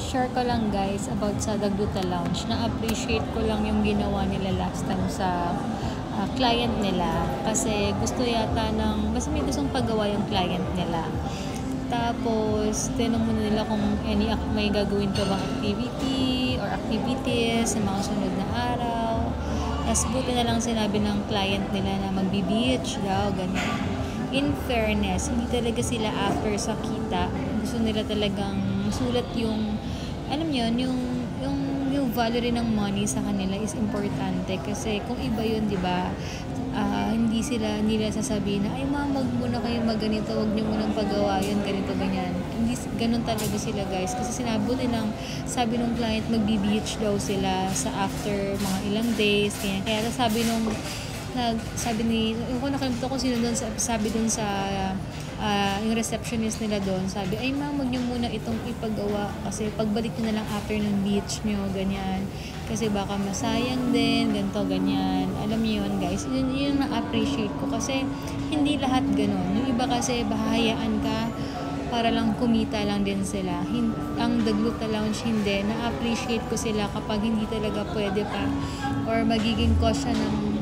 share ko lang guys about sa Dagduta Lounge. Na-appreciate ko lang yung ginawa nila last time sa client nila. Kasi gusto yata ng, mas may gustong paggawa yung client nila. Tapos, tinanong muna nila kung may gagawin ka bang activity or activities sa mga sunod na araw. Tapos, buti na lang sinabi ng client nila na magbi-beach daw, ganyan. In fairness, hindi talaga sila after sa kita. Gusto nila talagang masulat yung, alam yun, yung value rin ng money sa kanila is importante. Kasi kung iba yun, di ba, hindi nila sasabihin na, ay ma'am, wag muna kayo magganito, wag nyo munang pagawa yun, ganito, ganyan. Hindi, ganun talaga sila guys. Kasi sabi nung client, magbi-beach daw sila sa after mga ilang days, ganyan. Kaya yung ko nakalimutan ko sino doon, sabi doon sa yung receptionist nila doon, sabi, ay ma'am, wag nyo muna itong ipagawa kasi pagbalik nyo na lang after ng beach nyo, ganyan. Kasi baka masayang din, ganito, ganyan. Alam niyo yun guys, yun na-appreciate ko kasi hindi lahat ganun. Yung iba kasi bahayaan ka para lang kumita lang din sila. Ang Dagluta Lounge hindi, na-appreciate ko sila kapag hindi talaga pwede pa or magiging cause siya ng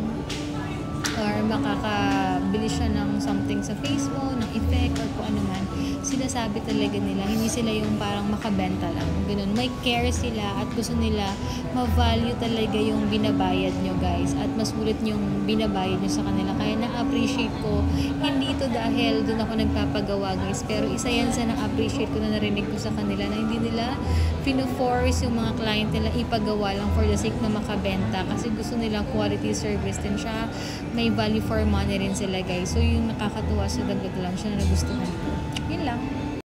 or makakabili siya ng something sa face mo, ng effect or kung ano man, sinasabi talaga nila, hindi sila yung parang makabenta lang, ganun. May care sila at gusto nila ma-value talaga yung binabayad nyo guys at masulit yung binabayad nyo sa kanila. Kaya na-appreciate ko, hindi ito dahil doon ako nagpapagawa guys, pero isa yan sa na-appreciate ko na narinig ko sa kanila na hindi nila pino-force yung mga client nila ipagawa lang for the sake na makabenta kasi gusto nila quality service din siya, may value for money rin sila guys. So yung nakakatuwa sa Dagduta Lounge na nagustuhan ko. Yun lang.